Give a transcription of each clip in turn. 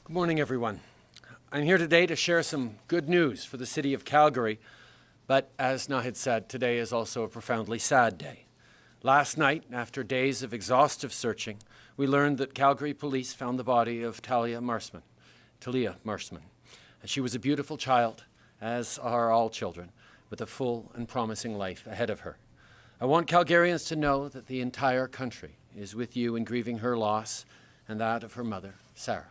Good morning, everyone. I'm here today to share some good news for the city of Calgary, but as Nahid said, today is also a profoundly sad day. Last night, after days of exhaustive searching, we learned that Calgary police found the body of Talia Marsman. She was a beautiful child, as are all children, with a full and promising life ahead of her. I want Calgarians to know that the entire country is with you in grieving her loss and that of her mother, Sarah.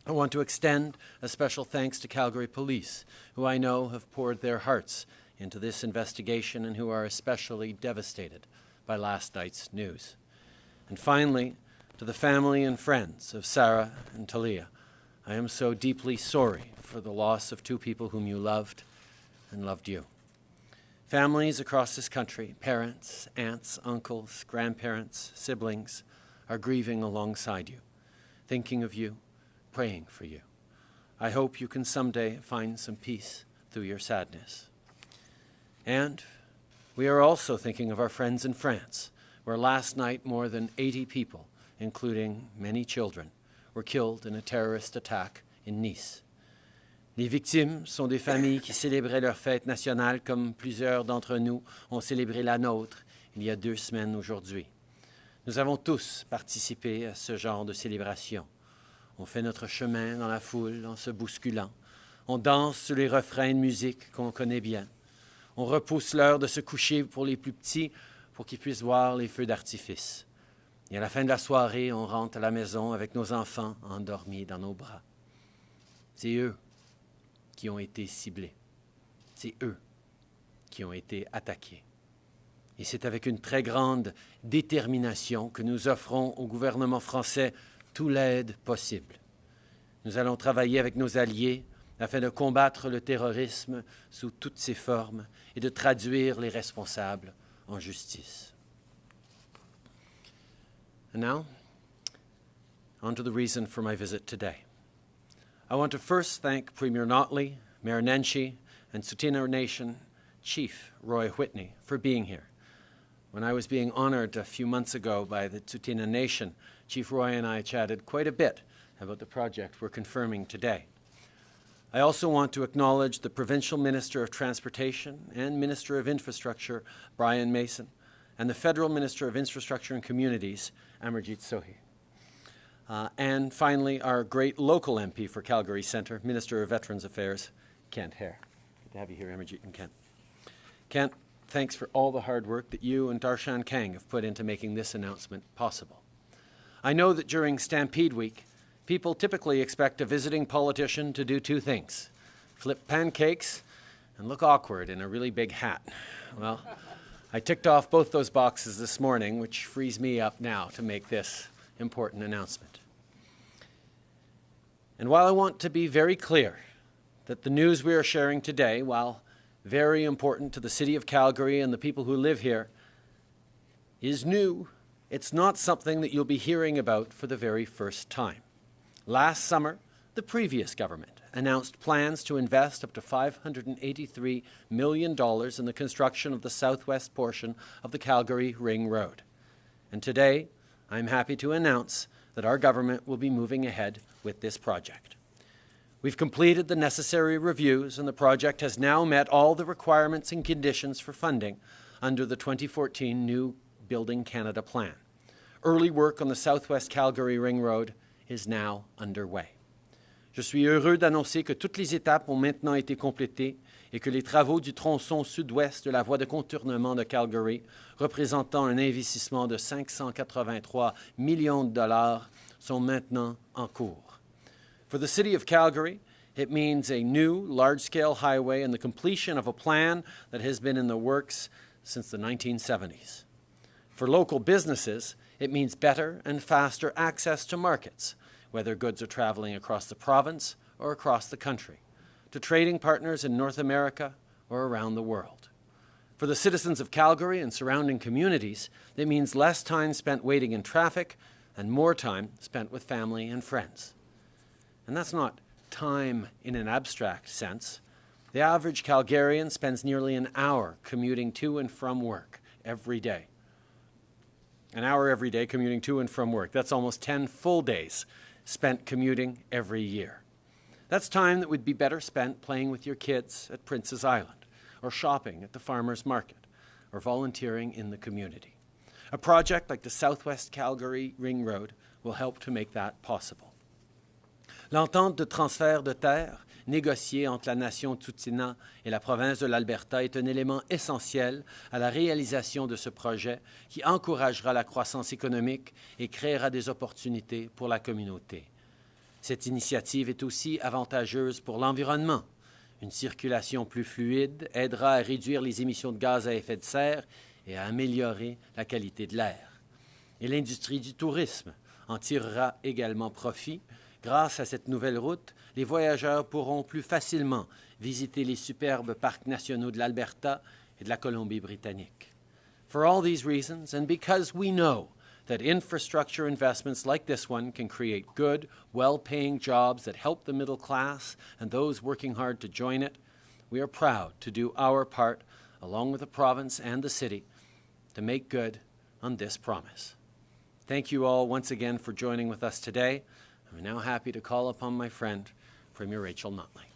I want to extend a special thanks to Calgary Police, who I know have poured their hearts into this investigation and who are especially devastated by last night's news. And finally, to the family and friends of Sarah and Talia, I am so deeply sorry for the loss of two people whom you loved and loved you. Families across this country, parents, aunts, uncles, grandparents, siblings, are grieving alongside you, thinking of you, praying for you. I hope you can someday find some peace through your sadness. And we are also thinking of our friends in France, where last night more than 80 people, including many children, were killed in a terrorist attack in Nice. Les victimes sont des familles qui célébraient leur fête nationale comme plusieurs d'entre nous ont célébré la nôtre il y a 2 semaines aujourd'hui. Nous avons tous participé à ce genre de célébration. On fait notre chemin dans la foule en se bousculant. On danse sur les refrains de musique qu'on connaît bien. On repousse l'heure de se coucher pour les plus petits pour qu'ils puissent voir les feux d'artifice. Et à la fin de la soirée, on rentre à la maison avec nos enfants endormis dans nos bras. C'est eux qui ont été ciblés. C'est eux qui ont été attaqués. Et c'est avec une très grande détermination que nous offrons au gouvernement français toute l'aide possible. Nous allons travailler avec nos alliés afin de combattre le terrorisme sous toutes ses formes et de traduire les responsables en justice. And now, on to the reason for my visit today. I want to first thank Premier Notley, Mayor Nenshi, and Tsuut'ina Nation Chief Roy Whitney for being here. When I was being honored a few months ago by the Tsuut'ina Nation, Chief Roy and I chatted quite a bit about the project we're confirming today. I also want to acknowledge the Provincial Minister of Transportation and Minister of Infrastructure, Brian Mason, and the Federal Minister of Infrastructure and Communities, Amarjeet Sohi. And finally, our great local MP for Calgary Centre, Minister of Veterans Affairs, Kent Hare. Good to have you here, Amarjeet and Kent. Kent, thanks for all the hard work that you and Darshan Kang have put into making this announcement possible. I know that during Stampede Week, people typically expect a visiting politician to do 2 things: flip pancakes and look awkward in a really big hat. Well, I ticked off both those boxes this morning, which frees me up now to make this important announcement. And while I want to be very clear that the news we are sharing today, while very important to the city of Calgary and the people who live here, is new, it's not something that you'll be hearing about for the very first time. Last summer, the previous government announced plans to invest up to $583 million in the construction of the southwest portion of the Calgary Ring Road. And today, I'm happy to announce that our government will be moving ahead with this project. We've completed the necessary reviews, and the project has now met all the requirements and conditions for funding under the 2014 New Building Canada Plan. Early work on the Southwest Calgary Ring Road is now underway. Je suis heureux d'annoncer que toutes les étapes ont maintenant été complétées et que les travaux du tronçon sud-ouest de la voie de contournement de Calgary, représentant un investissement de 583 millions de dollars, sont maintenant en cours. For the city of Calgary, it means a new large-scale highway and the completion of a plan that has been in the works since the 1970s. For local businesses, it means better and faster access to markets, whether goods are traveling across the province or across the country, to trading partners in North America or around the world. For the citizens of Calgary and surrounding communities, it means less time spent waiting in traffic and more time spent with family and friends. And that's not time in an abstract sense. The average Calgarian spends nearly an hour commuting to and from work every day. An hour every day commuting to and from work. That's almost 10 full days spent commuting every year. That's time that would be better spent playing with your kids at Prince's Island, or shopping at the farmer's market, or volunteering in the community. A project like the Southwest Calgary Ring Road will help to make that possible. L'entente de transfert de terre négociée entre la nation Tsuut'ina et la province de l'Alberta est un élément essentiel à la réalisation de ce projet qui encouragera la croissance économique et créera des opportunités pour la communauté. Cette initiative est aussi avantageuse pour l'environnement. Une circulation plus fluide aidera à réduire les émissions de gaz à effet de serre et à améliorer la qualité de l'air. Et l'industrie du tourisme en tirera également profit. Grâce à cette nouvelle route, les voyageurs pourront plus facilement visiter les superbes parcs nationaux de l'Alberta et de la Colombie-Britannique. For all these reasons, and because we know that infrastructure investments like this one can create good, well-paying jobs that help the middle class and those working hard to join it, we are proud to do our part, along with the province and the city, to make good on this promise. Thank you all once again for joining with us today. I'm now happy to call upon my friend, Premier Rachel Notley.